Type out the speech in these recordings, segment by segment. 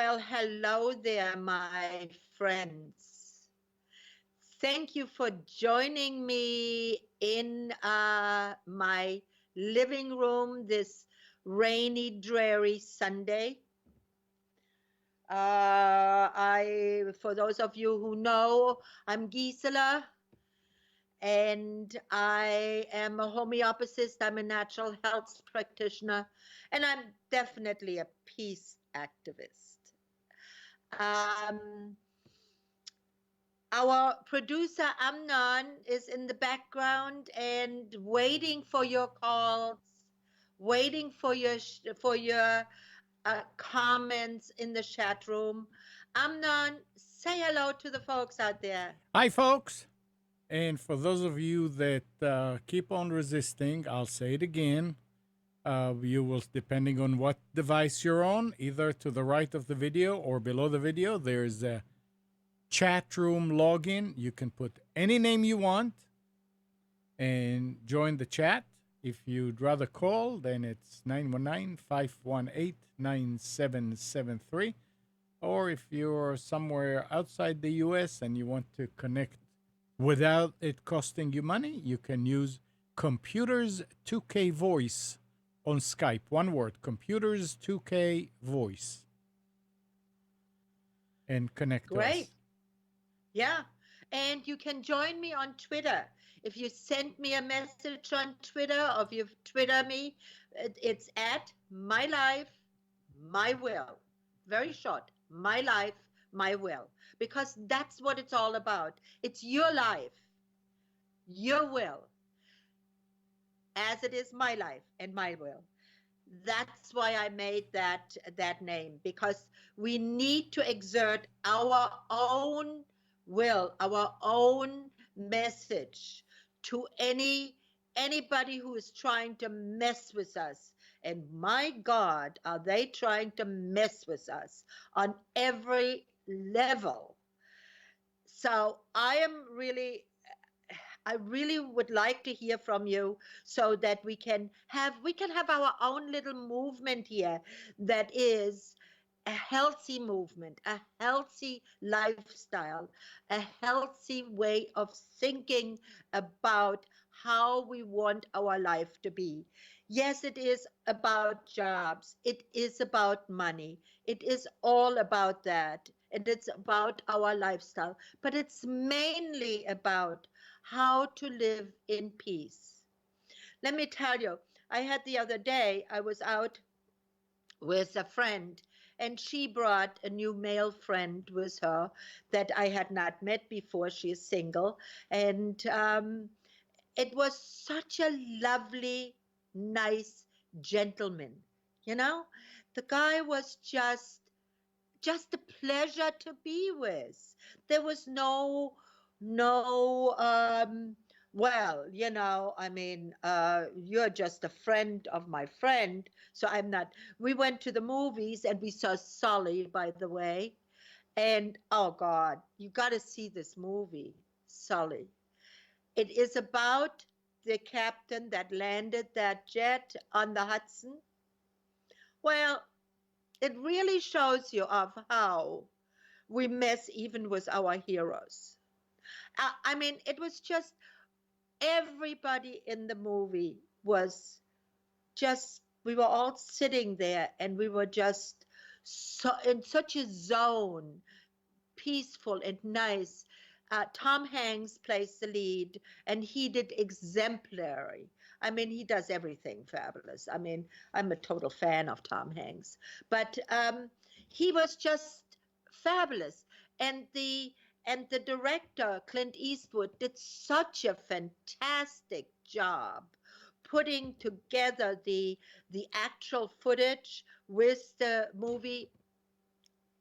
Well, hello there, my friends. Thank you for joining me in my living room this rainy, dreary Sunday. For those of you who know, I'm Gisela, and I am a homeopathist. I'm a natural health practitioner, and I'm definitely a peace activist. Um, Our producer Amnon is in the background and waiting for your calls, waiting for your comments in the chat room. Amnon, say hello to the folks out there. Hi, folks. And for those of you that keep on resisting, I'll say it again. You will, depending on what device you're on, either to the right of the video or below the video, there's a chat room login. You can put any name you want and join the chat. If you'd rather call, then it's 919-518-9773. Or if you're somewhere outside the US and you want to connect without it costing you money, you can use Computers 2K Voice on Skype. One word, Computers 2K Voice, and connect to Great. us. Yeah. And you can join me on Twitter. If you send me a message on Twitter or if you Twitter me, it's at my life, my will. Very short. My life, my will. Because that's what it's all about. It's your life, your will, as it is my life and my will. That's why I made that name, because we need to exert our own will, our own message to anybody who is trying to mess with us. And my God, are they trying to mess with us on every level. So I really would like to hear from you so that we can have our own little movement here that is a healthy movement, a healthy lifestyle, a healthy way of thinking about how we want our life to be. Yes, it is about jobs. It is about money. It is all about that. And it's about our lifestyle. But it's mainly about how to live in peace. Let me tell you, I had the other day, I was out with a friend, and she brought a new male friend with her that I had not met before. She is single. And it was such a lovely, nice gentleman. You know, the guy was just a pleasure to be with. There was no well, I mean, you're just a friend of my friend, so I'm not. We went to the movies and we saw Sully, by the way. And oh God, you got to see this movie, Sully. It is about the captain that landed that jet on the Hudson. Well, it really shows you of how we mess even with our heroes. I mean, it was just everybody in the movie was just, we were all sitting there and we were just so in such a zone, peaceful and nice. Tom Hanks plays the lead, and he did exemplary. I mean, he does everything fabulous. I mean, I'm a total fan of Tom Hanks, but he was just fabulous. And the director Clint Eastwood did such a fantastic job putting together the actual footage with the movie.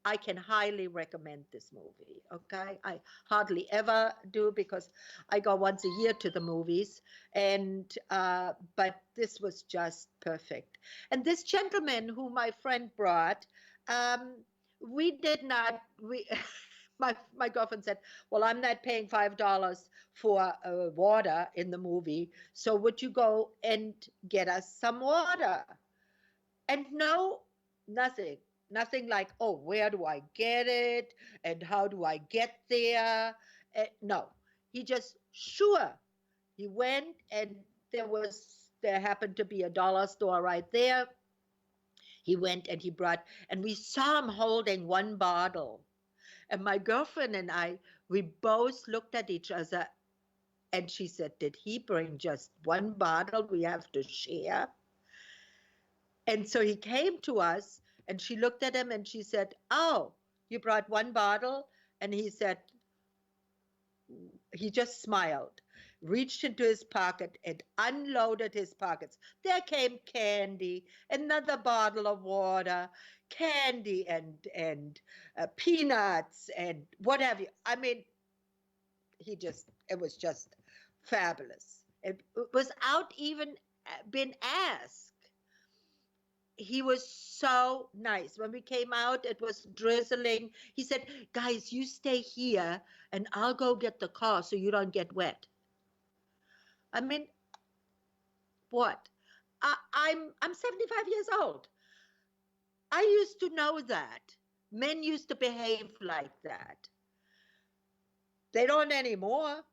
I can highly recommend this movie. Okay, I hardly ever do because I go once a year to the movies, and but this was just perfect. And this gentleman who my friend brought, um, we did not. We my girlfriend said, "Well, I'm not paying $5 for water in the movie, so would you go and get us some water?" And no, nothing. Nothing like, oh, where do I get it? And how do I get there? No, he just, sure. He went, and there happened to be a dollar store right there. He went and he brought, and we saw him holding one bottle. And my girlfriend and I, we both looked at each other, and she said, did he bring just one bottle we have to share? And so he came to us, and she looked at him and she said, oh, you brought one bottle? And he said, he just smiled, reached into his pocket and unloaded his pockets. There came candy, another bottle of water, candy and peanuts and what have you. I mean, it was just fabulous. It without even been asked. He was so nice. When we came out, it was drizzling. He said, guys, you stay here and I'll go get the car so you don't get wet. I mean, what? I'm 75 years old. I used to know that. Men used to behave like that. They don't anymore.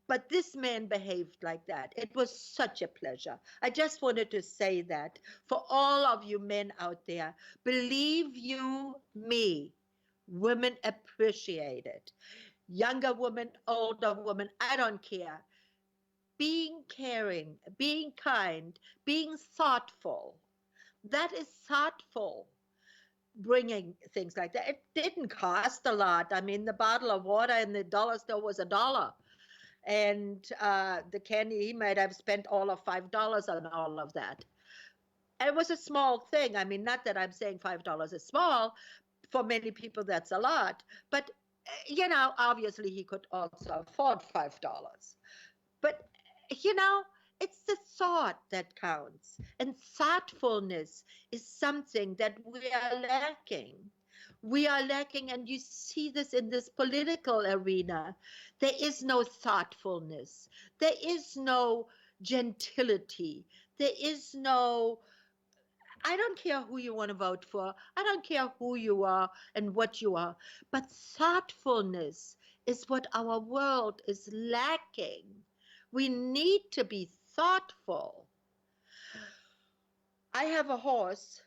But this man behaved like that. It was such a pleasure. I just wanted to say that for all of you men out there, believe you me, women appreciate it. Younger women, older women, I don't care. Being caring, being kind, being thoughtful, that is thoughtful. Bringing things like that. It didn't cost a lot. I mean, the bottle of water in the dollar store was $1. And the candy, he might have spent all of $5 on all of that. And it was a small thing. I mean, not that I'm saying $5 is small. For many people, that's a lot. But, obviously he could also afford $5. But, it's the thought that counts. And thoughtfulness is something that we are lacking. We are lacking, and you see this in this political arena. There is no thoughtfulness. There is no gentility. There is no, I don't care who you want to vote for. I don't care who you are and what you are. But thoughtfulness is what our world is lacking. We need to be thoughtful. I have a horse.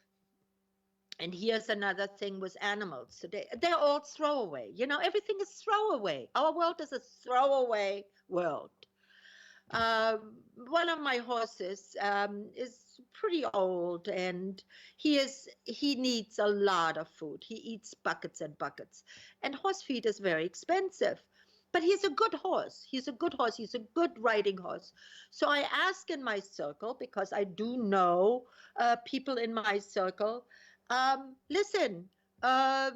And here's another thing with animals today. They're all throwaway. Everything is throwaway. Our world is a throwaway world. One of my horses is pretty old, and he needs a lot of food. He eats buckets and buckets. And horse feed is very expensive. But he's a good horse. He's a good horse. He's a good riding horse. So I ask in my circle, because I do know people in my circle, listen, do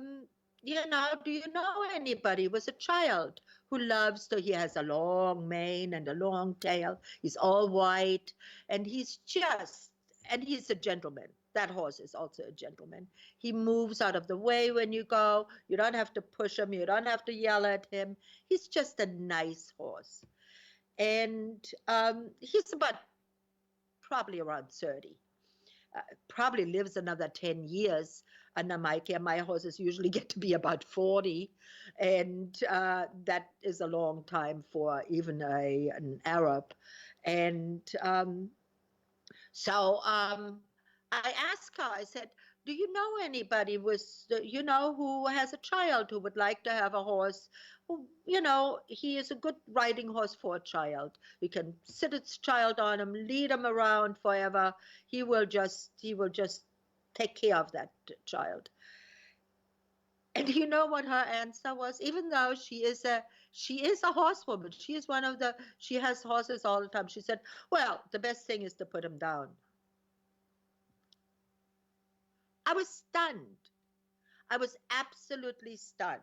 you know anybody with a child who he has a long mane and a long tail. He's all white, and he's a gentleman. That horse is also a gentleman. He moves out of the way when you go. You don't have to push him. You don't have to yell at him. He's just a nice horse. And he's probably around 30. Probably lives another 10 years under my care. My horses usually get to be about 40, and that is a long time for even an Arab. And so I asked her, I said, do you know anybody who has a child who would like to have a horse? He is a good riding horse for a child. You can sit its child on him, lead him around forever. He will just take care of that child. And you know what her answer was? Even though she is a horsewoman, she has horses all the time. She said, well, the best thing is to put him down. I was stunned. I was absolutely stunned.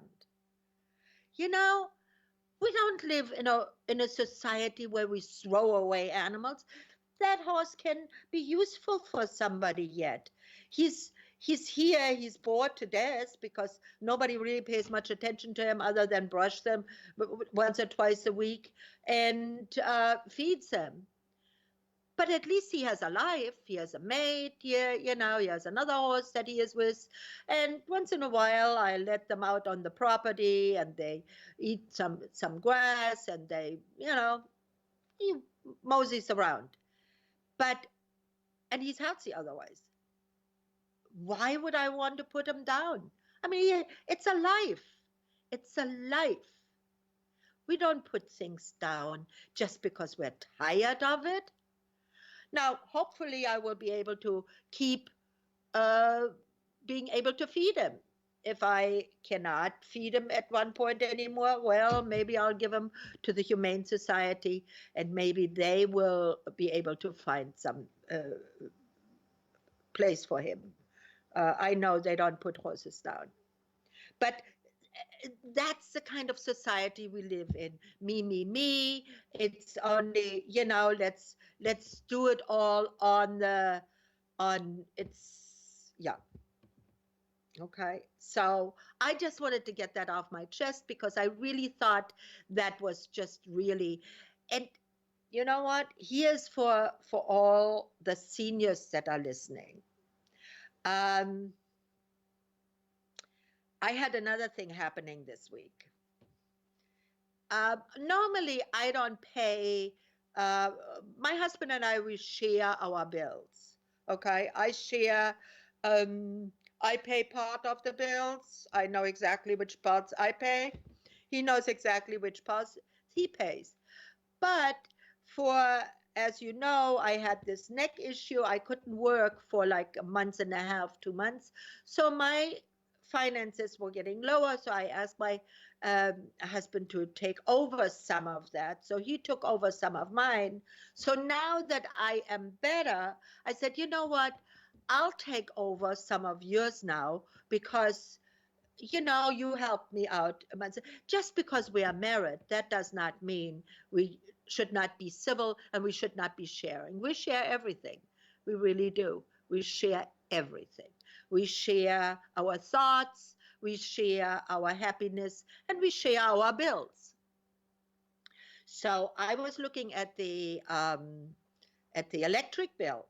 We don't live in a society where we throw away animals. That horse can be useful for somebody yet. He's here, he's bored to death because nobody really pays much attention to him other than brush them once or twice a week and feeds him. But but at least he has a life. He has a mate here, you know, he has another horse that he is with. And once in a while, I let them out on the property and they eat some grass and they, you know, he moseys around. But, and he's healthy otherwise. Why would I want to put him down? I mean, it's a life. It's a life. We don't put things down just because we're tired of it. Now, hopefully, I will be able to keep uh, being able to feed him. If I cannot feed him at one point anymore, well, maybe I'll give him to the Humane Society and maybe they will be able to find some place for him. I know they don't put horses down. But that's the kind of society we live in. Me, me, me. It's only, you know, let's do it all on it's yeah. Okay. So I just wanted to get that off my chest because I really thought that was just really, and you know what? Here's for all the seniors that are listening. Um, I had another thing happening this week. Normally, I don't pay. Uh, my husband and I, we share our bills. Okay, I share. Um, I pay part of the bills. I know exactly which parts I pay. He knows exactly which parts he pays. But for, as you know, I had this neck issue. I couldn't work for like a month and a half, 2 months. So my finances were getting lower. So I asked my husband to take over some of that. So he took over some of mine. So now that I am better, I said, you know what? I'll take over some of yours now because you know, you helped me out. Just because we are married, that does not mean we should not be civil and we should not be sharing. We share everything. We really do. We share everything. We share our thoughts, we share our happiness, and we share our bills. So I was looking at the electric bill,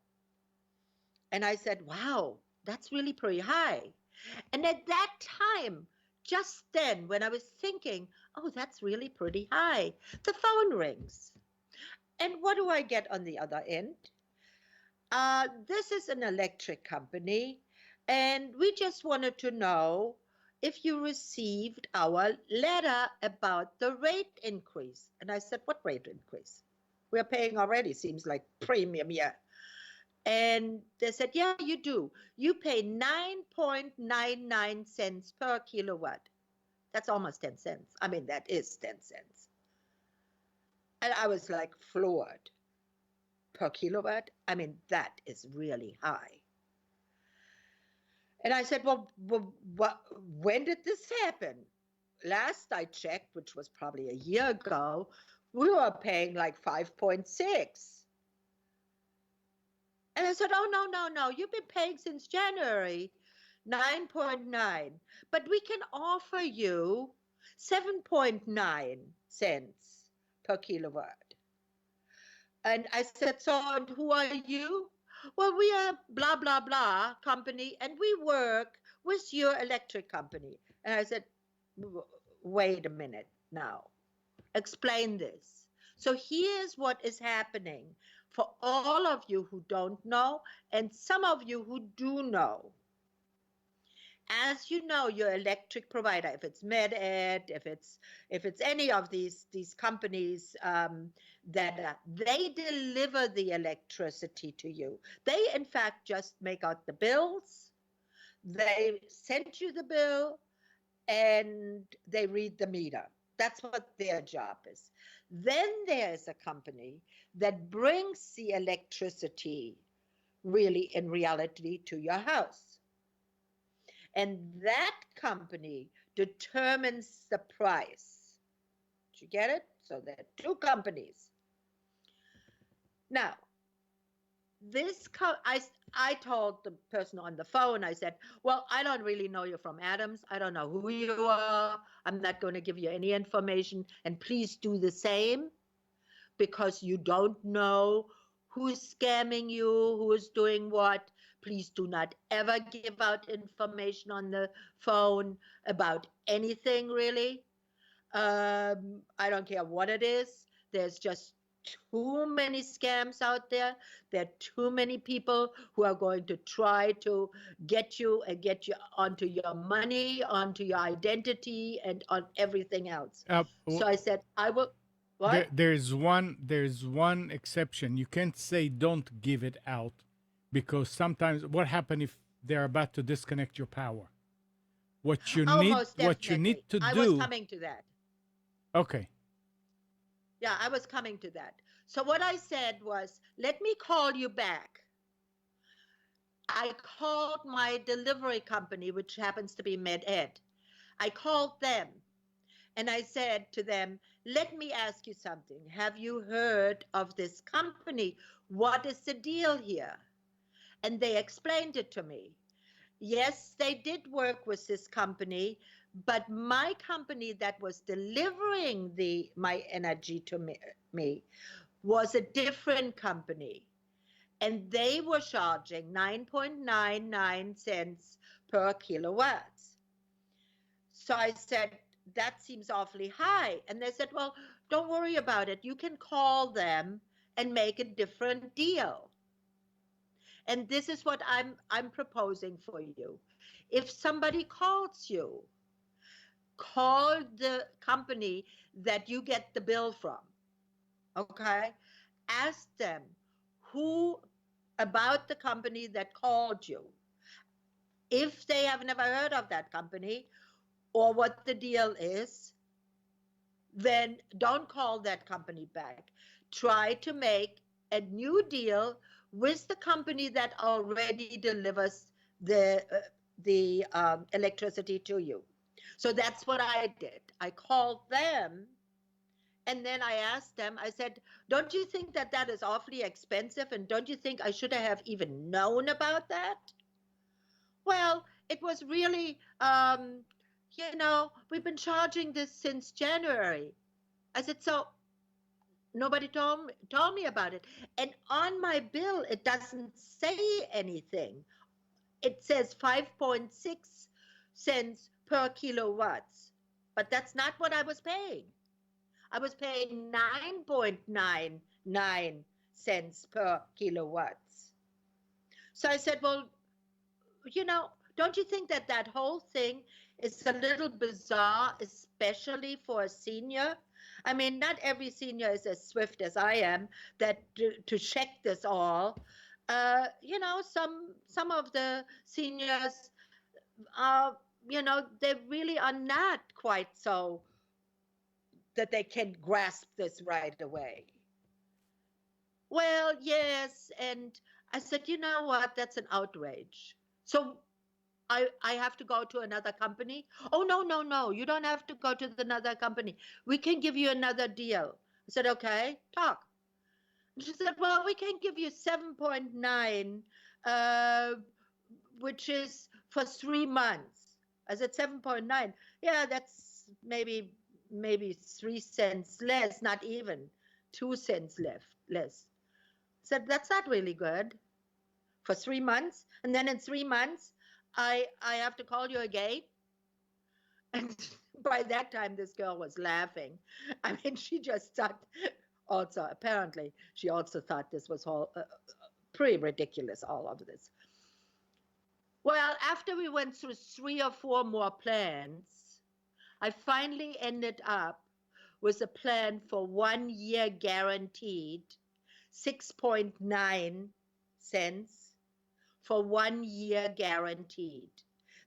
and I said, "Wow, that's really pretty high." And at that time, just then, when I was thinking, oh, that's really pretty high, the phone rings. And what do I get on the other end? This is an electric company, and we just wanted to know if you received our letter about the rate increase. And I said, what rate increase? We're paying already, seems like premium, yeah. And they said, yeah, you do. You pay 9.99 cents per kilowatt. That's almost 10 cents. I mean, that is 10 cents. And I was like floored. Per kilowatt? I mean, that is really high. And I said, well, when did this happen? Last I checked, which was probably a year ago, we were paying like 5.6. And I said, oh, no, you've been paying since January, 9.9. But we can offer you 7.9 cents per kilowatt. And I said, so and who are you? Well, we are blah, blah, blah company, and we work with your electric company. And I said, wait a minute now. Explain this. So here's what is happening for all of you who don't know and some of you who do know. As you know, your electric provider, if it's MedEd, if it's any of these companies that they deliver the electricity to you. They in fact just make out the bills. They send you the bill and they read the meter. That's what their job is. Then there's a company that brings the electricity really in reality to your house. And that company determines the price. Did you get it? So there are two companies. Now, I told the person on the phone, I said, well, I don't really know you from Adams. I don't know who you are. I'm not going to give you any information. And please do the same because you don't know who's scamming you, who's doing what. Please do not ever give out information on the phone about anything, really. I don't care what it is. There's just too many scams out there. There are too many people who are going to try to get you and get you onto your money, onto your identity, and on everything else. So I said, I will. What? There's one exception. You can't say don't give it out, because sometimes what happens if they're about to disconnect your power? What you Oh, need most what you need definitely. to I was do. coming to that. Okay. Yeah, I was coming to that. So what I said was, let me call you back. I called my delivery company, which happens to be MedEd. I called them and I said to them, let me ask you something. Have you heard of this company? What is the deal here? And they explained it to me. Yes, they did work with this company, but my company that was delivering my energy to me was a different company, and they were charging 9.99 cents per kilowatts. So I said, that seems awfully high. And they said, well, don't worry about it. You can call them and make a different deal. And this is what I'm proposing for you. If somebody calls you, call the company that you get the bill from. Okay? Ask them who about the company that called you. If they have never heard of that company or what the deal is, then don't call that company back. Try to make a new deal with the company that already delivers the electricity to you. So that's what I did. I called them and then I asked them, I said, don't you think that that is awfully expensive? And don't you think I should have even known about that? Well, it was really, we've been charging this since January. I said, so nobody told me about it. And on my bill, it doesn't say anything. It says 5.6 cents per kilowatts, but that's not what I was paying. I was paying 9.99 cents per kilowatts. So I said, well, don't you think that that whole thing is a little bizarre, especially for a senior? I mean, not every senior is as swift as I am that to check this all. Some of the seniors, they really are not quite so that they can grasp this right away. Well, yes, and I said, you know what? That's an outrage. So I have to go to another company. Oh, no, no, no. You don't have to go to another company. We can give you another deal. I said, okay, talk. She said, well, we can give you 7.9, uh, which is for 3 months. I said, 7.9. Yeah, that's maybe 3 cents less, not even 2 cents less. I said, that's not really good for 3 months. And then in 3 months, I have to call you again. And by that time, this girl was laughing. I mean, she just thought, also, apparently, she also thought this was all pretty ridiculous, all of this. Well, after we went through 3 or 4 more plans, I finally ended up with a plan for 1 year guaranteed, 6.9 cents for 1 year guaranteed.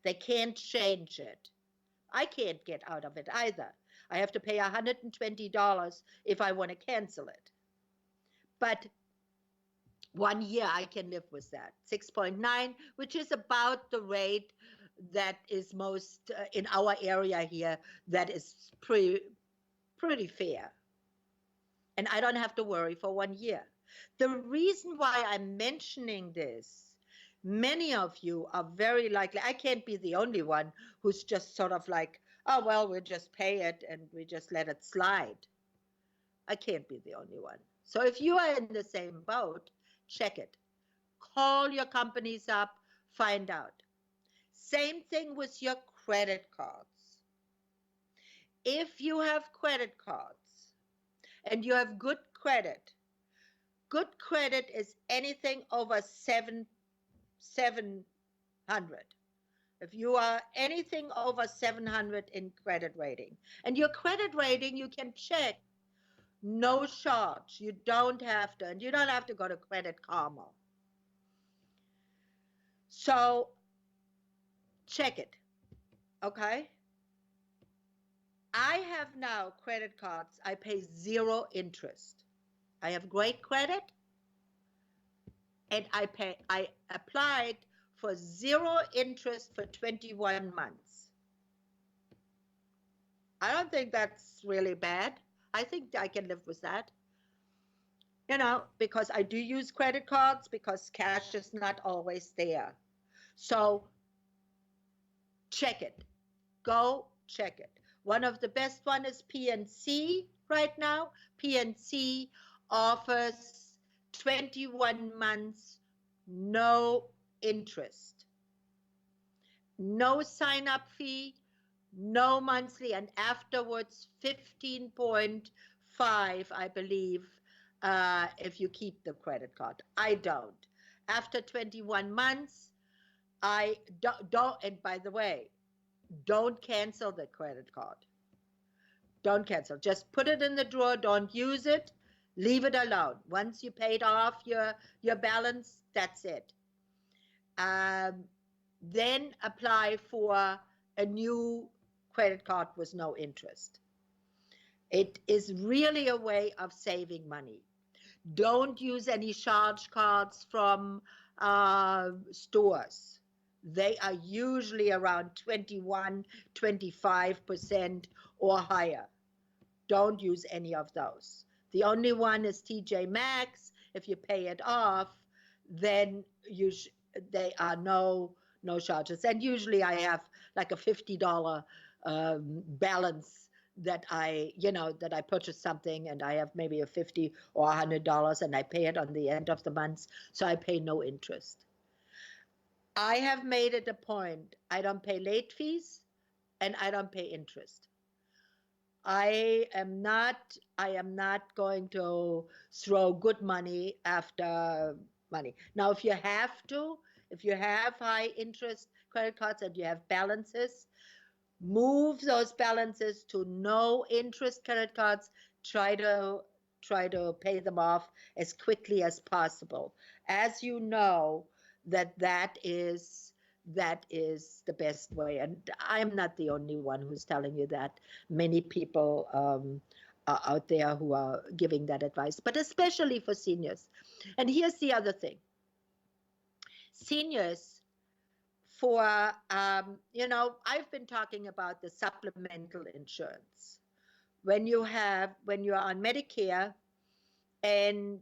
They can't change it. I can't get out of it either. I have to pay $120 if I want to cancel it. But 1 year I can live with that. 6.9, which is about the rate that is most in our area here, that is pretty fair. And I don't have to worry for 1 year. The reason why I'm mentioning this, many of you are very likely, I can't be the only one who's just sort of like, oh, well, we'll just pay it and we just let it slide. I can't be the only one. So if you are in the same boat, check it. Call your companies up, find out. Same thing with your credit cards. If you have credit cards and you have good credit is anything over 700. If you are anything over 700 in credit rating, and your credit rating you can check, no charge. You don't have to, and you don't have to go to Credit Karma. So check it, okay? I have now credit cards. I pay 0 interest. I have great credit, and I applied for 0 interest for 21 months. I don't think that's really bad. I think I can live with that. You know, because I do use credit cards because cash is not always there. So check it. Go check it. One of the best one is PNC right now. PNC offers 21 months, no interest, no sign-up fee, no monthly, and afterwards 15.5, I believe, if you keep the credit card. I don't. After 21 months, I don't, and by the way, don't cancel the credit card. Don't cancel. Just put it in the drawer. Don't use it. Leave it alone. Once you paid off your balance, that's it. Then apply for a new credit card with no interest. It is really a way of saving money. Don't use any charge cards from stores. They are usually around 21, 25% or higher. Don't use any of those. The only one is TJ Maxx. If you pay it off, then they are no charges. And usually I have like a $50 balance that I purchase something, and I have maybe a $50 or $100, and I pay it on the end of the month, so I pay no interest. I have made it a point. I don't pay late fees, and I don't pay interest. I am not going to throw good money after money. Now, if you have high interest credit cards and you have balances, move those balances to no interest credit cards. Try to pay them off as quickly as possible. As you know, that is the best way. And I'm not the only one who's telling you that. Many people are out there who are giving that advice, but especially for seniors. And here's the other thing. Seniors, I've been talking about the supplemental insurance. When you're on Medicare, and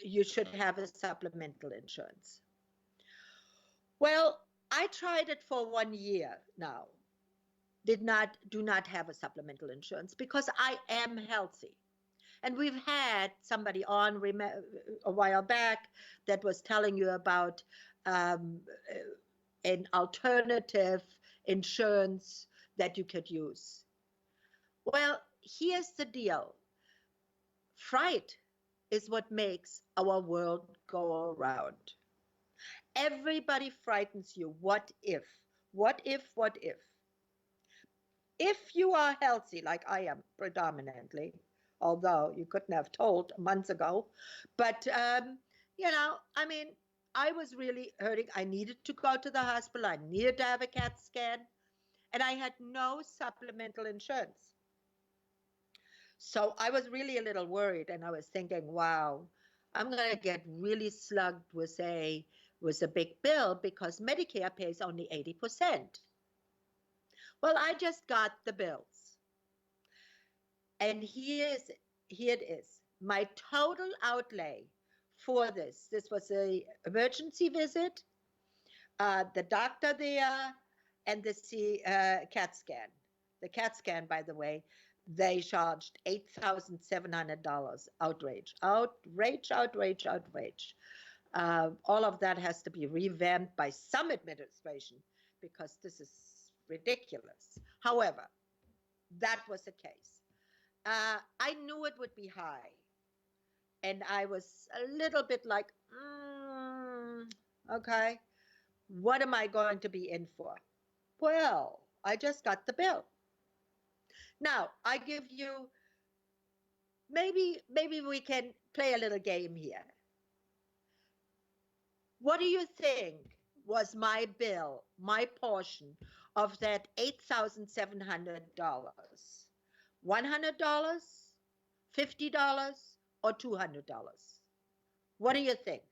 you should have a supplemental insurance. Well, I tried it for 1 year now. Do not have a supplemental insurance because I am healthy. And we've had somebody on a while back that was telling you about an alternative insurance that you could use. Well, here's the deal. Fright is what makes our world go around. Everybody frightens you. What if? What if? What if? If you are healthy, like I am predominantly, although you couldn't have told months ago, but I was really hurting. I needed to go to the hospital. I needed to have a CAT scan, and I had no supplemental insurance. So I was really a little worried, and I was thinking, wow, I'm going to get really slugged with a big bill because Medicare pays only 80%. Well, I just got the bills. And here it is. My total outlay for this was an emergency visit, the doctor there, and the CAT scan. The CAT scan, by the way, they charged $8,700. Outrage, outrage, outrage, outrage. All of that has to be revamped by some administration because this is ridiculous. However, that was the case. I knew it would be high, and I was a little bit like, okay, what am I going to be in for? Well, I just got the bill. Now, I give you, maybe we can play a little game here. What do you think was my bill, my portion of that $8,700? $100, $50, or $200? What do you think?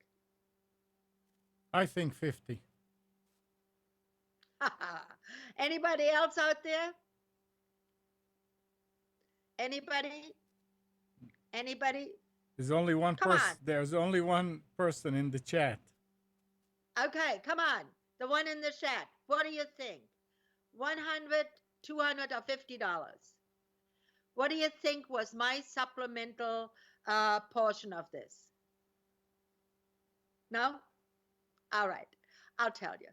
I think 50. Anybody else out there? Anybody? Anybody? There's only one Come person. on. There's only one person in the chat. Okay, come on. The one in the chat. What do you think? 100, 200, or $50? What do you think was my supplemental portion of this? No? All right. I'll tell you.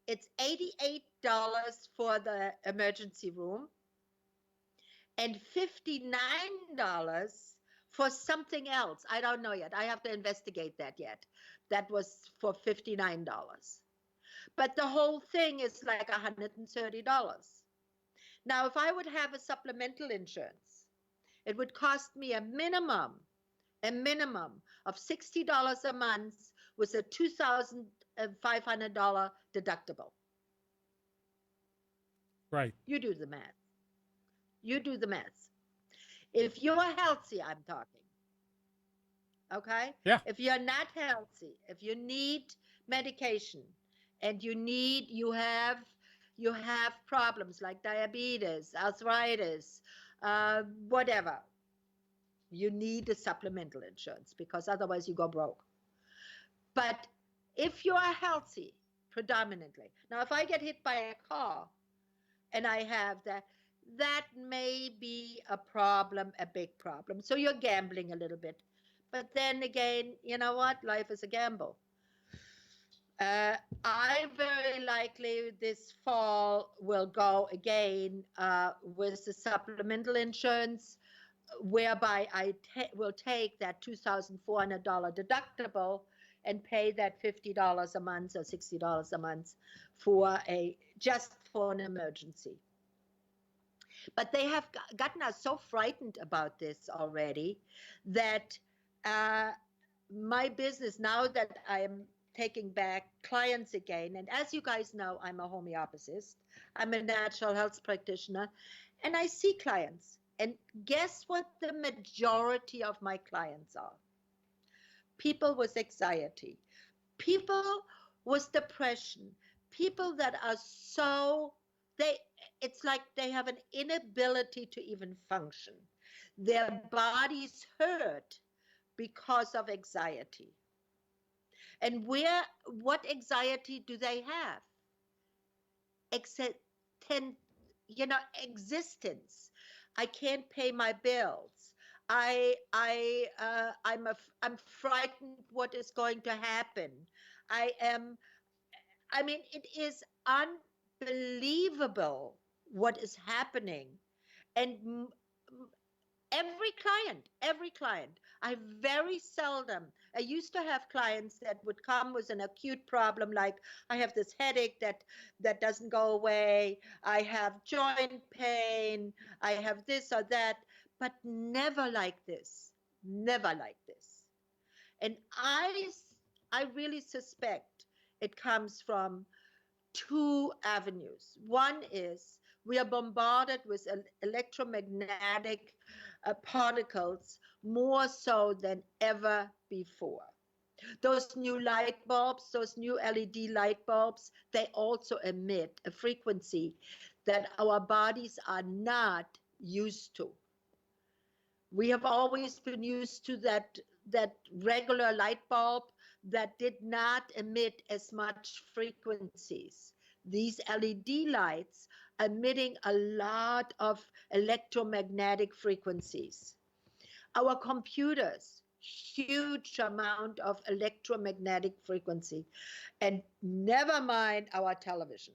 It's $88 for the emergency room and $59 for something else. I don't know yet. I have to investigate that yet. That was for $59. But the whole thing is like $130. Now, if I would have a supplemental insurance, it would cost me a minimum of $60 a month with a $2,500 deductible. Right. You do the math. You do the math. If you're healthy, I'm talking. Okay? Yeah. If you're not healthy, if you need medication and you have problems like diabetes, arthritis, whatever, you need a supplemental insurance because otherwise you go broke. But if you are healthy predominantly, now if I get hit by a car and I have that may be a problem, a big problem. So you're gambling a little bit. But then again, you know what? Life is a gamble. I very likely this fall will go again with the supplemental insurance, whereby I will take that $2,400 deductible and pay that $50 a month or $60 a month just for an emergency. But they have gotten us so frightened about this already that my business, now that I'm taking back clients again, and as you guys know, I'm a homeopathist, I'm a natural health practitioner, and I see clients. And guess what the majority of my clients are? People with anxiety, people with depression, people that are it's like they have an inability to even function. Their bodies hurt because of anxiety. And what anxiety do they have? Existence. I can't pay my bills. I'm frightened what is going to happen. It is unbelievable what is happening. And every client, I used to have clients that would come with an acute problem, like I have this headache that doesn't go away, I have joint pain, I have this or that, but never like this. And I really suspect it comes from two avenues. One is we are bombarded with electromagnetic particles more so than ever before. Those new light bulbs, those new LED light bulbs, they also emit a frequency that our bodies are not used to. We have always been used to that regular light bulb that did not emit as much frequencies. These LED lights emitting a lot of electromagnetic frequencies. Our computers huge amount of electromagnetic frequency. And never mind our televisions.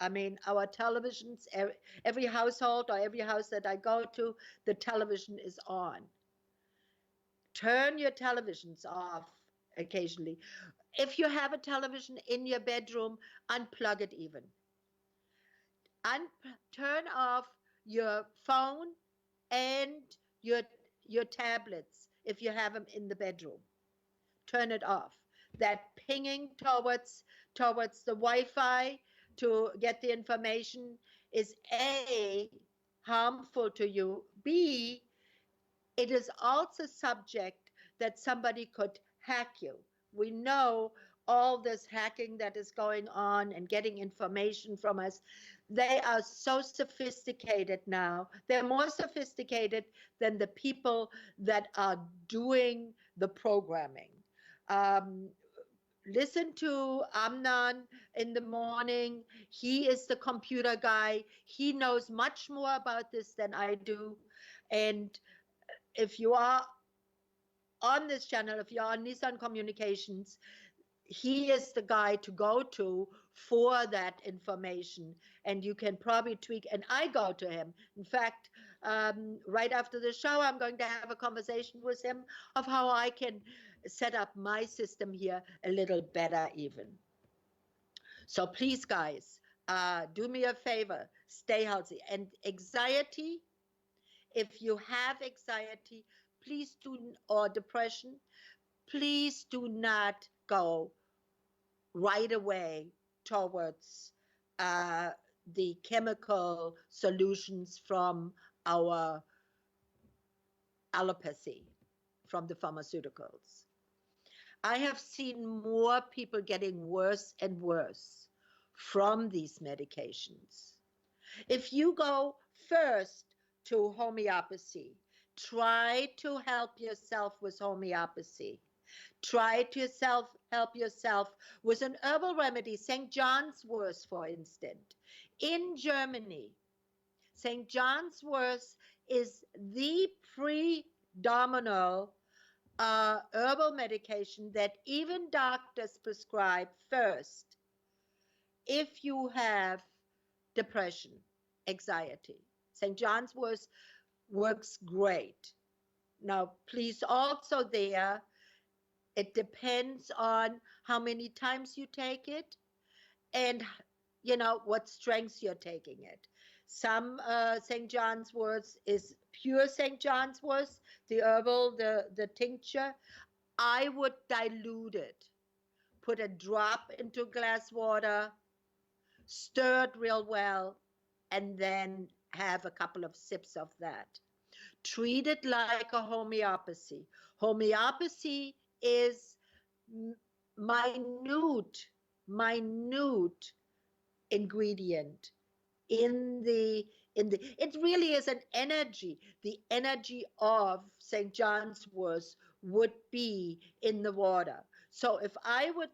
I mean, our televisions, every household or every house that I go to, the television is on. Turn your televisions off occasionally. If you have a television in your bedroom, unplug it even. Turn off your phone and your your tablets if you have them in the bedroom. Turn it off. That pinging towards the Wi-Fi to get the information is A, harmful to you. B, it is also subject that somebody could hack you. We know all this hacking that is going on and getting information from us. They are so sophisticated now. They're more sophisticated than the people that are doing the programming. Um, Listen to Amnon in the morning. He is the computer guy. He knows much more about this than I do. And if you are on this channel, if you're on Nissan Communications, he is the guy to go to for that information. And you can probably tweak, and I go to him. In fact, right after the show, I'm going to have a conversation with him of how I can set up my system here a little better even. So please, guys, do me a favor, stay healthy. And anxiety, if you have anxiety, please do, or depression, please do not go right away towards the chemical solutions from our allopathy, from the pharmaceuticals. I have seen more people getting worse and worse from these medications. If you go first to homeopathy, try to help yourself with homeopathy. Try to help yourself with an herbal remedy, St. John's wort, for instance. In Germany, St. John's wort is the predominant herbal medication that even doctors prescribe first if you have depression, anxiety. St. John's wort works great. Now, please also there, it depends on how many times you take it and what strengths you're taking it. Some St. John's wort is pure St. John's wort, the herbal, the tincture. I would dilute it, put a drop into glass water, stir it real well, and then have a couple of sips of that. Treat it like a homeopathy. Homeopathy is minute ingredient in the it really is an energy. The energy of St. John's wort would be in the water. So if I would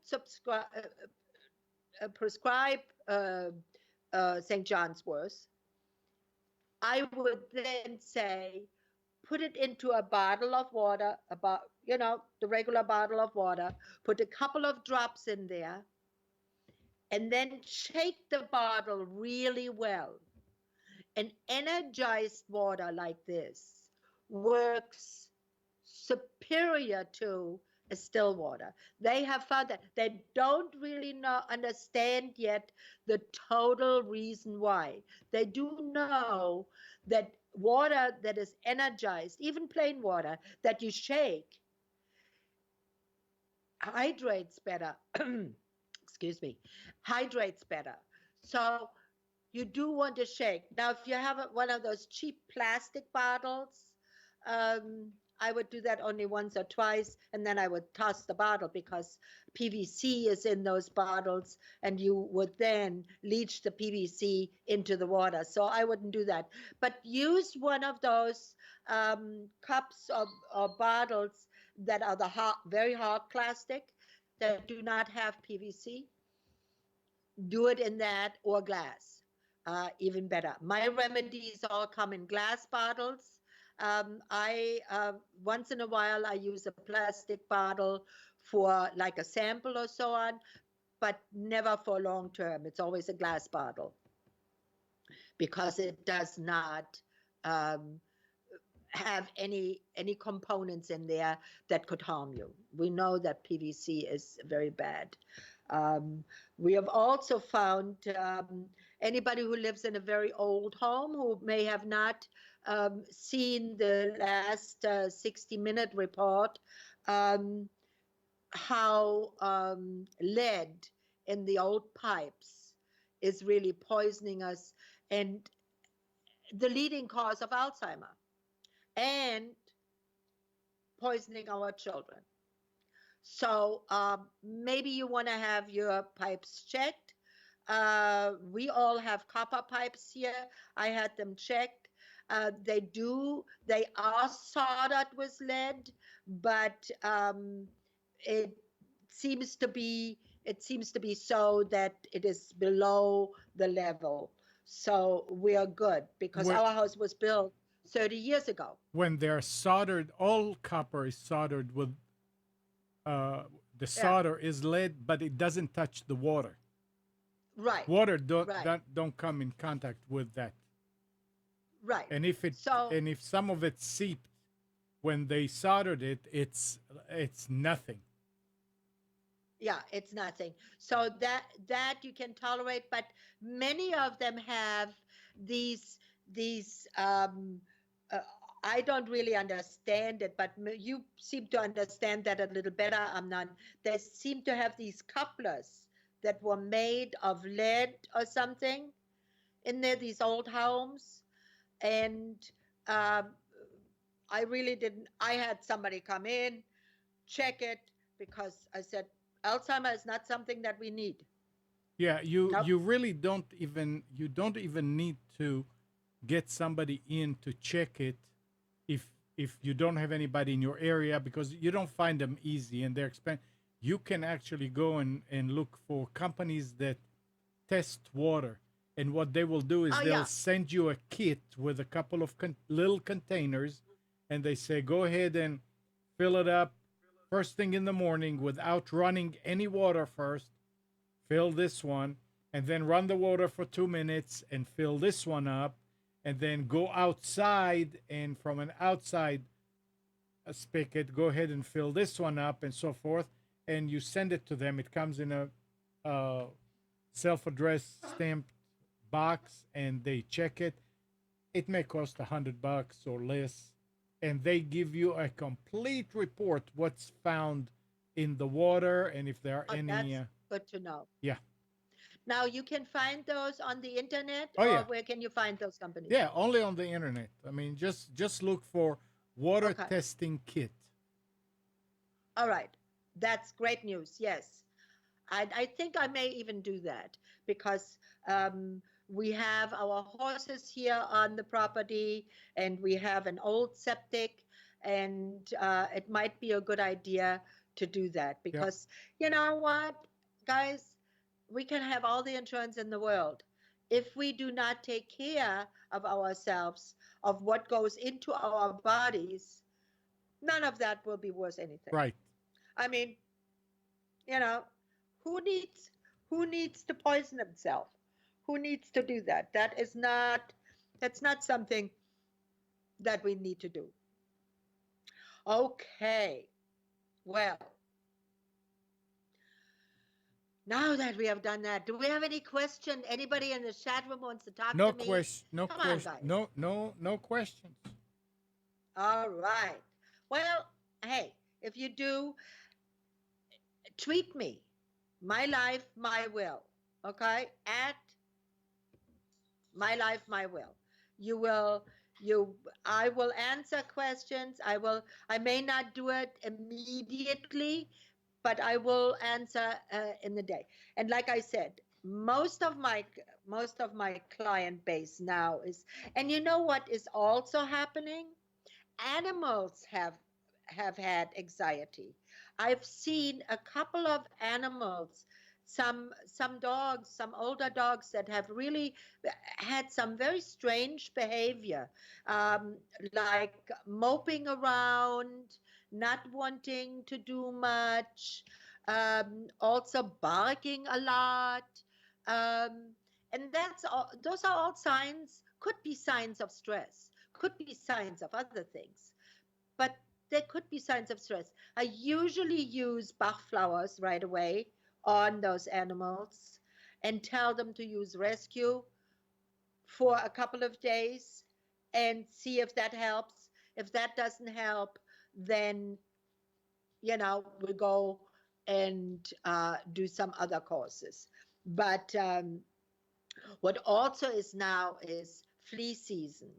prescribe St. John's wort, I would then say, put it into a bottle of water, about, the regular bottle of water, put a couple of drops in there, and then shake the bottle really well. An energized water like this works superior to a still water. They have found that. They don't really understand yet the total reason why. They do know that water that is energized, even plain water that you shake, hydrates better. Excuse me, hydrates better. So you do want to shake. Now, if you have one of those cheap plastic bottles, I would do that only once or twice, and then I would toss the bottle because PVC is in those bottles, and you would then leach the PVC into the water. So I wouldn't do that. But use one of those cups or bottles that are the very hard plastic that do not have PVC. Do it in that, or glass. Even better. My remedies all come in glass bottles. I once in a while I use a plastic bottle for like a sample or so on, but never for long term. It's always a glass bottle because it does not um, have any components in there that could harm you. We know that PVC is very bad. Um, we have also found anybody who lives in a very old home who may have not seen the last 60-minute report, um, how lead in the old pipes is really poisoning us and the leading cause of Alzheimer and poisoning our children. So maybe you want to have your pipes checked. We all have copper pipes here. I had them checked. They are soldered with lead, but it seems to be so that it is below the level. So we are good because When, our house was built 30 years ago. when they're soldered, all copper is soldered with uh, the Yeah, solder is lead, but it doesn't touch the water. right, Water don't right, don't come in contact with that. right. And So if some of it seeped when they soldered it, it's nothing. yeah, it's nothing. So that you can tolerate, but many of them have these uh, I don't really understand it, but you seem to understand that a little better, Amnon. They seem to have these couplers that were made of lead or something in there, these old homes, and um, I really didn't. I had somebody come in, check it, because I said Alzheimer is not something that we need. Yeah, Nope. you really don't even need to get somebody in to check it if you don't have anybody in your area, because you don't find them easy and they're expensive. You can actually go and look for companies that test water, and what they will do is Oh they'll yeah. send you a kit with a couple of little containers, and they say go ahead and fill it up first thing in the morning without running any water first. Fill this one, and then run the water for 2 minutes and fill this one up, and then go outside, and from an outside spigot go ahead and fill this one up, and so forth. And you send it to them. It comes in a uh, self-addressed stamped box, and they check it. It may cost $100 or less, and they give you a complete report what's found in the water and if there are Oh, any that's good to know. yeah. Now you can find those on the internet, Oh or yeah. where can you find those companies? Yeah, only on the internet. I mean, just look for water Okay. testing kit. All right. That's great news. Yes. I think I may even do that because we have our horses here on the property and we have an old septic, and it might be a good idea to do that Yeah. because you know what, guys, we can have all the insurance in the world. If we do not take care of ourselves, of what goes into our bodies, none of that will be worth anything. Right. I mean, you know, who needs who needs to poison himself? Who needs to do that? That's not something that we need to do. Okay. Well, now that we have done that, do we have any question? Anybody in the chat room wants to talk No to me? question. No Come on, question. guys. No questions. All right. Well, hey, if you do, tweet me. My life, my will. Okay? At my life, my will. You will, I will answer questions. I may not do it immediately, but I will answer in the day. And like I said, most of my client base now is, and you know what is also happening? Animals have had anxiety. I've seen a couple of animals some dogs, some older dogs that have really had some very strange behavior, um, like moping around, not wanting to do much, also barking a lot. Um, and that's all, those are all signs, could be signs of stress, could be signs of other things, but there could be signs of stress. I usually use Bach flowers right away on those animals and tell them to use rescue for a couple of days and see if that helps. If that doesn't help, then we go and do some other courses. But what also is now is flea season.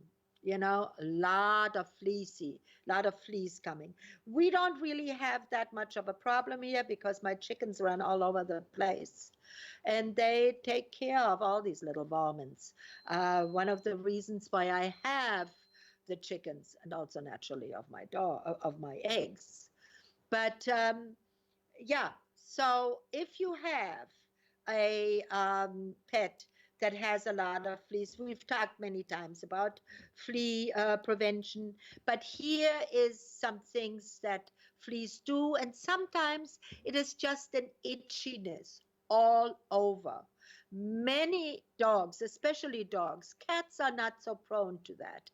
A lot of fleas coming. We don't really have that much of a problem here because my chickens run all over the place and they take care of all these little varmints. One of the reasons why I have the chickens and also naturally of my dog, of my eggs. But yeah, so if you have a pet that has a lot of fleas, we've talked many times about flea prevention, but here is some things that fleas do, and sometimes it is just an itchiness all over. Many dogs, especially dogs, cats are not so prone to that,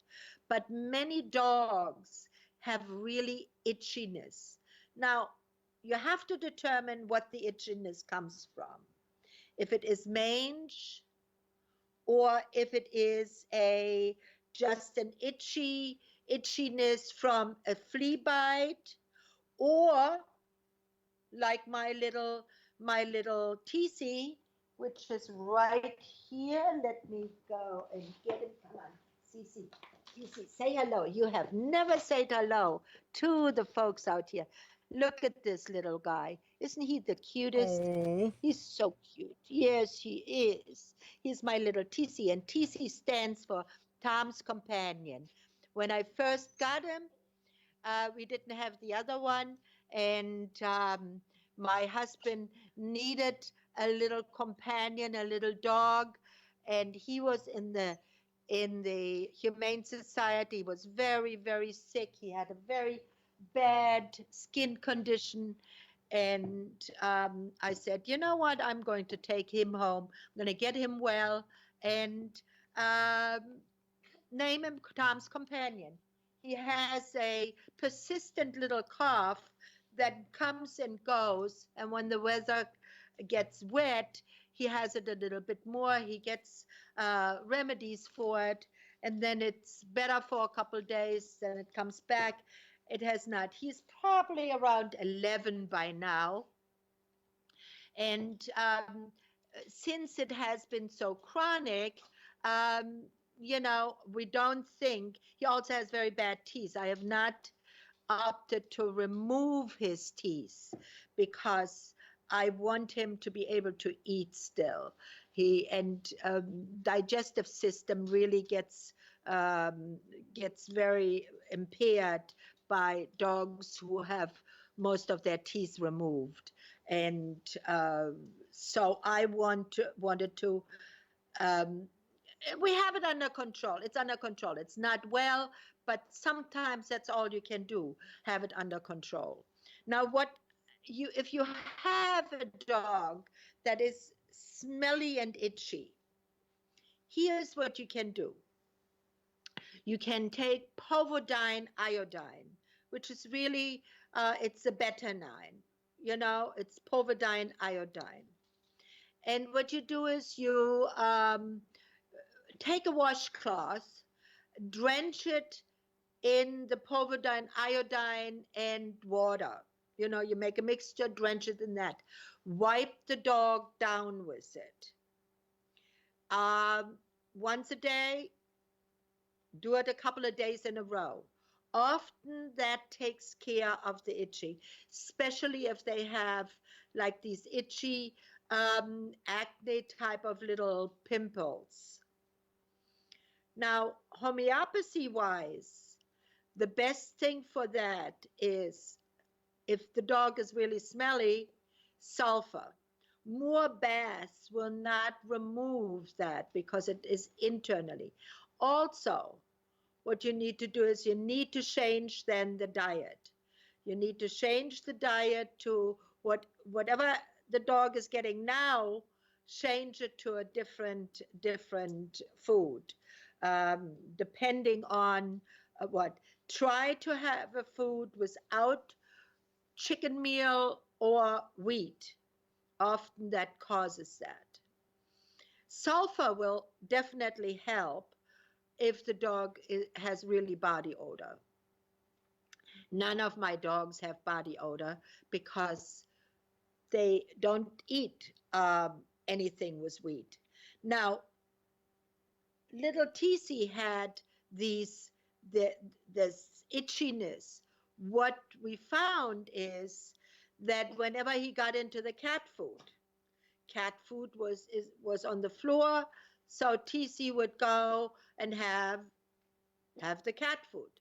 but many dogs have really itchiness. Now, you have to determine what the itchiness comes from. If it is mange or if it is a just an itchiness from a flea bite, or like my little TC, which is right here. Let me go and get it. Come on, Cece. Cece, say hello. You have never said hello to the folks out here. Look at this little guy. Isn't he the cutest? Oh, He's so cute. Yes, he is. He's my little TC, and TC stands for Tom's Companion. When I first got him, we didn't have the other one, and my husband needed a little companion, a little dog, and he was in the Humane Society. He was very, very sick. He had a very bad skin condition, and I said, you know what? I'm going to take him home. I'm going to get him well, and um, name him Tom's Companion. He has a persistent little cough that comes and goes, and when the weather gets wet, he has it a little bit more. He gets remedies for it, and then it's better for a couple of days, then it comes back. It has not. He's probably around 11 by now, and since it has been so chronic, um, we don't think he also has very bad teeth. I have not opted to remove his teeth because I want him to be able to eat still. He and digestive system really gets very impaired by dogs who have most of their teeth removed, and so I wanted to. Um, we have it under control. It's under control. It's not well, but sometimes that's all you can do, have it under control. Now, if you have a dog that is smelly and itchy, here's what you can do. You can take povidone iodine, which is really, it's a betadine. It's povidone iodine. And what you do is you take a washcloth, drench it in the povidone iodine and water. You make a mixture, drench it in that. Wipe the dog down with it. Once a day, do it a couple of days in a row. Often that takes care of the itchy, especially if they have like these itchy acne type of little pimples. Now, homeopathy wise, the best thing for that is if the dog is really smelly, sulfur. more baths will not remove that because it is internally. Also, what you need to do is you need to change then the diet. You need to change the diet to whatever the dog is getting now, change it to a different food, depending on what. Try to have a food without chicken meal or wheat. Often that causes that. Sulfur will definitely help if the dog has really body odor. None of my dogs have body odor because they don't eat anything with wheat. Now, little TC had these this itchiness. What we found is that whenever he got into the cat food was on the floor, so TC would go and have the cat food.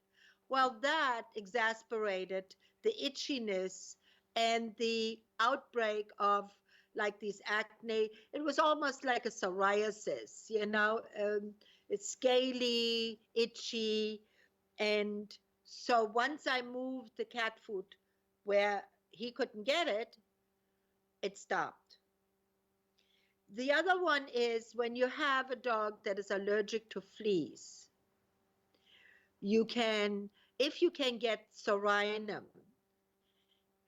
Well, that exasperated the itchiness and the outbreak of like these acne. It was almost like a psoriasis, you know. It's scaly, itchy, and so once I moved the cat food where he couldn't get it, it stopped. The other one is when you have a dog that is allergic to fleas, you can, if you can get Sorinum,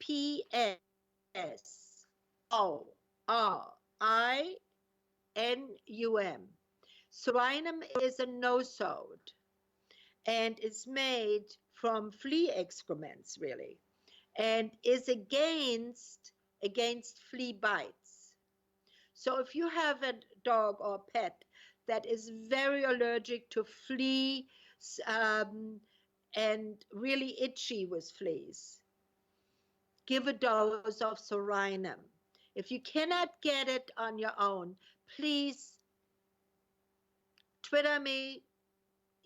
Psorinum. Sorinum is a nosode and it's made from flea excrements, really, and is against flea bites. So if you have a dog or pet that is very allergic to flea and really itchy with fleas, give a dose of Sorinum. If you cannot get it on your own, please Twitter me,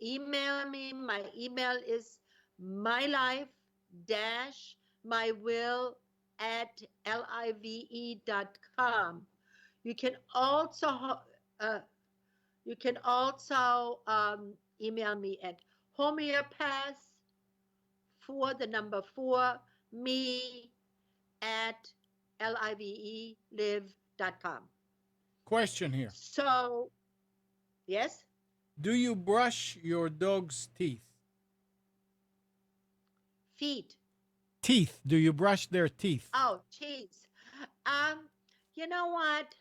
email me. My email is mylife-mywill at live.com. You can also uh, email me at homeopath for the number 4 me at live.com. Question here. So, yes? Do you brush your dog's teeth? Feet. Teeth. Do you brush their teeth? Oh, jeez. You know what?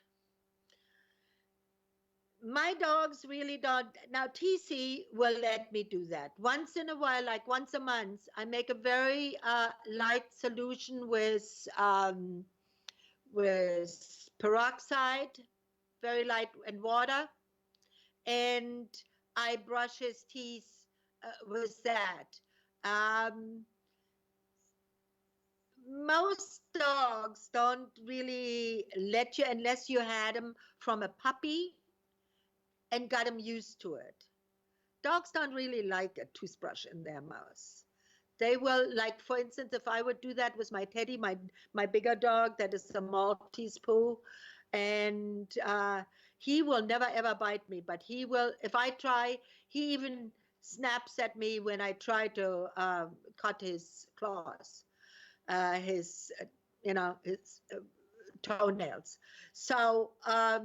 My dogs really don't. Now, TC will let me do that. Once in a while, like once a month, I make a very light solution with peroxide, very light, and water. And I brush his teeth with that. Um, Most dogs don't really let you unless you had them from a puppy and got them used to it. Dogs don't really like a toothbrush in their mouths. They will, like, for instance, if I would do that with my Teddy, my bigger dog that is a Maltese poo, and he will never ever bite me, but he will, if I try, he even snaps at me when I try to cut his claws, his, his toenails. So I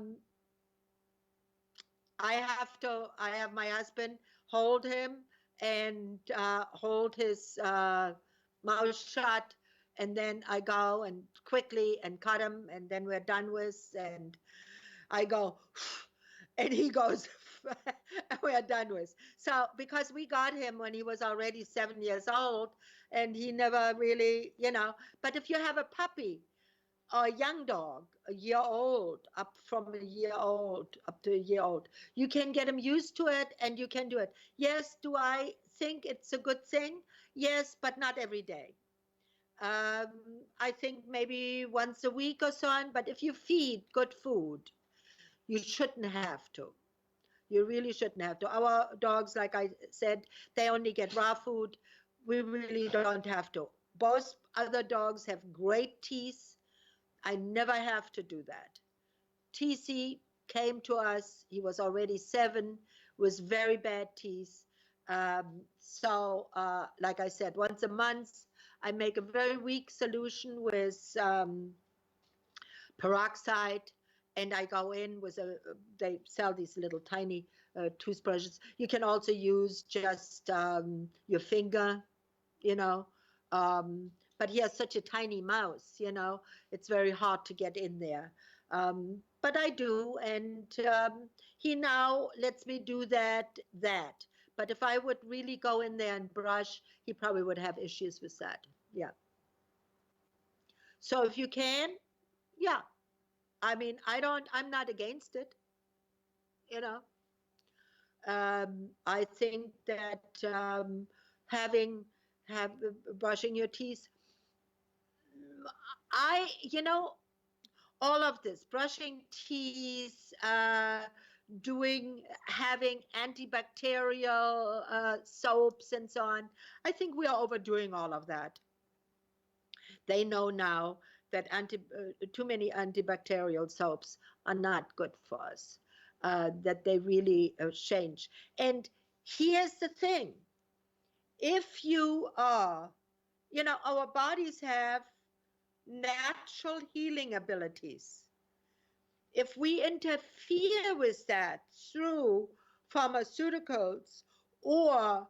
have my husband hold him and hold his mouth shut, and then I go and quickly and cut him, and then we're done with, and I go, and he goes, and we're done with. So because we got him when he was already 7 years old, and he never really, but if you have a puppy, a young dog, a year old, up from a year old, up to a year old, you can get them used to it and you can do it. Yes, do I think it's a good thing? Yes, but not every day. Um, I think maybe once a week or so on, but if you feed good food, you shouldn't have to. You really shouldn't have to. Our dogs, like I said, they only get raw food. We really don't have to. Both other dogs have great teeth. I never have to do that. TC came to us. He was already 7, with very bad teeth. Like I said, once a month, I make a very weak solution with peroxide, and I go in with they sell these little tiny toothbrushes. You can also use just your finger, you know. But he has such a tiny mouth, it's very hard to get in there. But I do, and he now lets me do that. But if I would really go in there and brush, he probably would have issues with that. Yeah. So if you can, yeah. I mean, I'm not against it, you know. I think that having have brushing your teeth, all of this, brushing teeth, having antibacterial soaps and so on. I think we are overdoing all of that. They know now that too many antibacterial soaps are not good for us, that they really change. And here's the thing. If you are, our bodies have natural healing abilities. If we interfere with that through pharmaceuticals or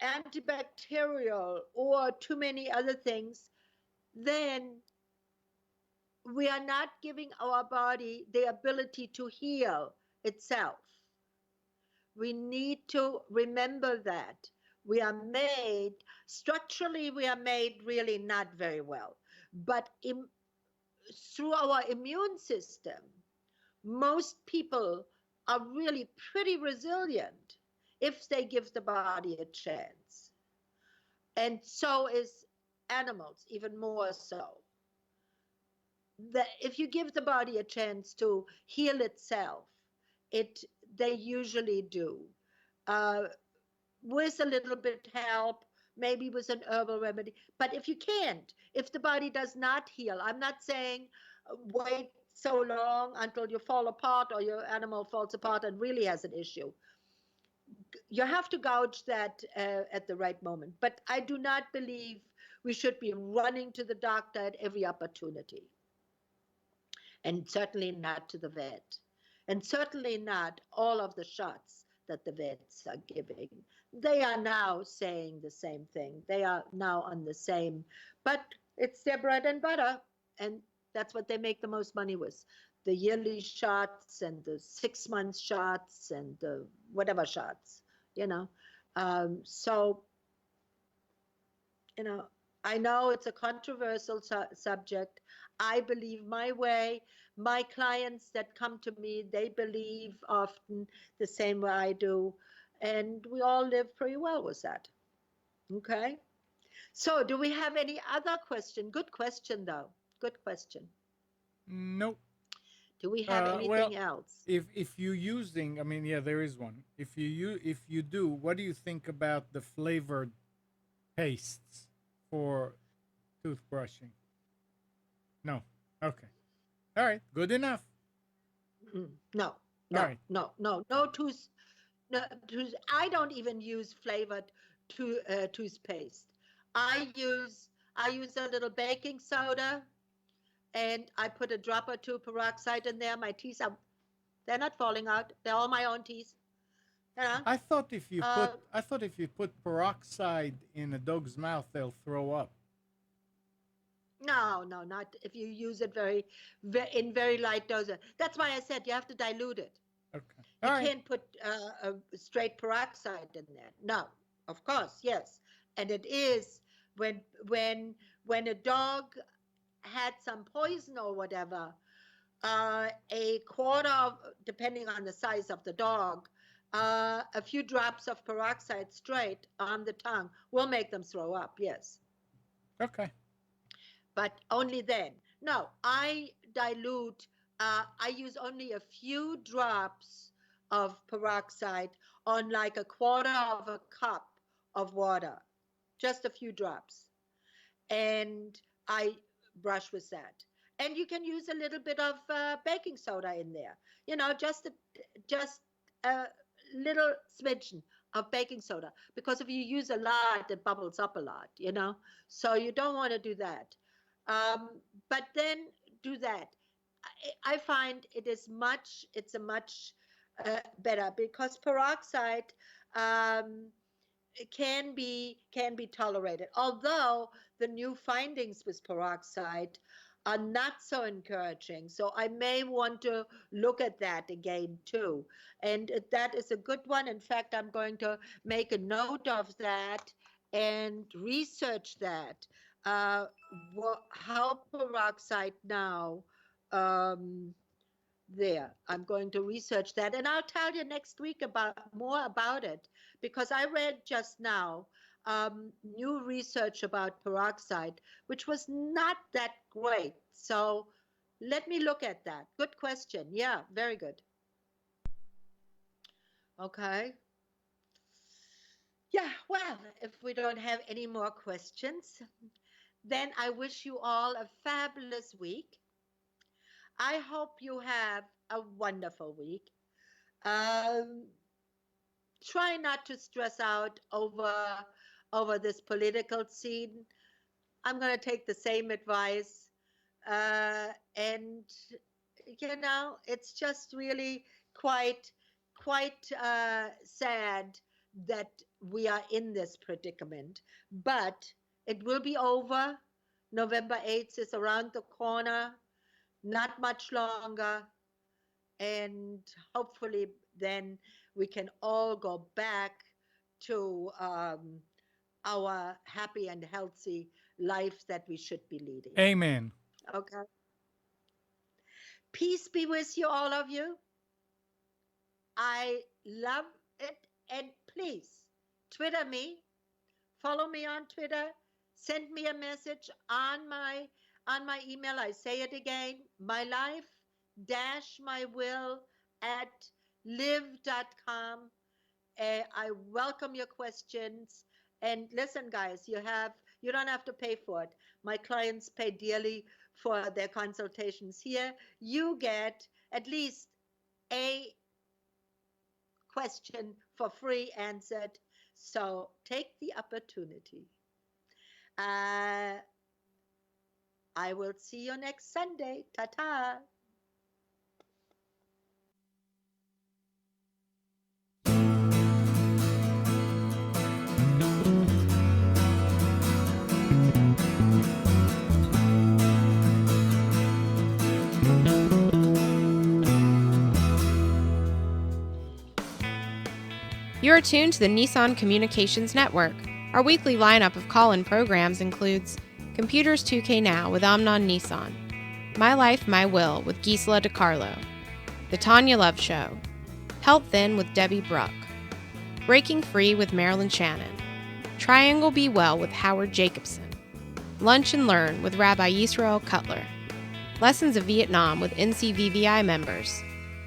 antibacterial or too many other things, then we are not giving our body the ability to heal itself. We need to remember that. Structurally, we are made really not very well. But through our immune system, most people are really pretty resilient if they give the body a chance. And so is animals, even more so. If you give the body a chance to heal itself, they usually do. With a little bit help, maybe with an herbal remedy. But if you can't, if the body does not heal, I'm not saying wait so long until you fall apart or your animal falls apart and really has an issue. You have to gouge that at the right moment. But I do not believe we should be running to the doctor at every opportunity. And certainly not to the vet. And certainly not all of the shots that the vets are giving. They are now saying the same thing. They are now on the same, but it's their bread and butter. And that's what they make the most money with. The yearly shots and the 6-month shots and the whatever shots, So, I know it's a controversial subject. I believe my way. My clients that come to me, they believe often the same way I do. And we all live pretty well with that. Okay? So do we have any other question? Good question, though. Good question. Nope. Do we have anything else? If you're using, I mean, yeah, there is one. If you do, what do you think about the flavored pastes for toothbrushing? No. Okay. All right. Good enough. No. Right. No. I don't even use flavored toothpaste. I use a little baking soda, and I put a drop or two peroxide in there. My teeth they're not falling out. They're all my own teeth. I thought if you put peroxide in a dog's mouth, they'll throw up. No, not if you use it in very light doses. That's why I said you have to dilute it. Okay. You can't put a straight peroxide in there. No, of course, yes. And it is when a dog had some poison or whatever, a quarter of, depending on the size of the dog, a few drops of peroxide straight on the tongue will make them throw up, yes. Okay. But only then. No, I dilute, I use only a few drops of peroxide on like a quarter of a cup of water, just a few drops. And I brush with that. And you can use a little bit of baking soda in there. Just a little smidgen of baking soda, because if you use a lot, it bubbles up a lot. So you don't want to do that. Um, but then do that. I find it's a much better, because peroxide um, can be tolerated. Although the new findings with peroxide are not so encouraging, so I may want to look at that again too. And that is a good one. In fact, I'm going to make a note of that and research that. Uh, how peroxide now. Um, there. I'm going to research that, and I'll tell you next week about more about it, because I read just now new research about peroxide, which was not that great. So let me look at that. Good question. Yeah, very good. Okay. Yeah, well, if we don't have any more questions, then I wish you all a fabulous week. I hope you have a wonderful week. Um, Try not to stress out over this political scene. I'm going to take the same advice, and it's just really quite sad that we are in this predicament. But it will be over. November 8th is around the corner, not much longer, and hopefully then we can all go back to our happy and healthy life that we should be leading. Amen. Okay. Peace be with you, all of you. I love it. And please Twitter me, follow me on Twitter, send me a message on my email. I say it again, my life dash my will at live.com. I welcome your questions. And listen, guys, you don't have to pay for it. My clients pay dearly for their consultations here. You get at least a question for free answered. So take the opportunity. I will see you next Sunday. Ta-ta. You're tuned to the Nissan Communications Network. Our weekly lineup of call-in programs includes Computers 2K Now with Amnon Nissan, My Life, My Will with Gisela DiCarlo, The Tanya Love Show, Health Then with Debbie Bruck, Breaking Free with Marilyn Shannon, Triangle Be Well with Howard Jacobson, Lunch and Learn with Rabbi Yisrael Cutler, Lessons of Vietnam with NCVVI members,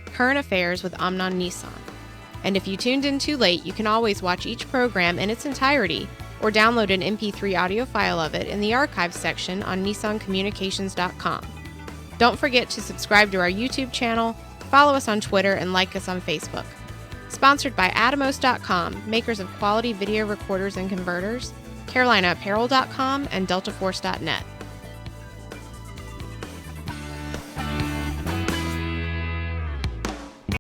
Current Affairs with Amnon Nissan. And if you tuned in too late, you can always watch each program in its entirety or download an MP3 audio file of it in the archives section on nissancommunications.com. Don't forget to subscribe to our YouTube channel, follow us on Twitter, and like us on Facebook. Sponsored by Atomos.com, makers of quality video recorders and converters, CarolinaApparel.com, and DeltaForce.net.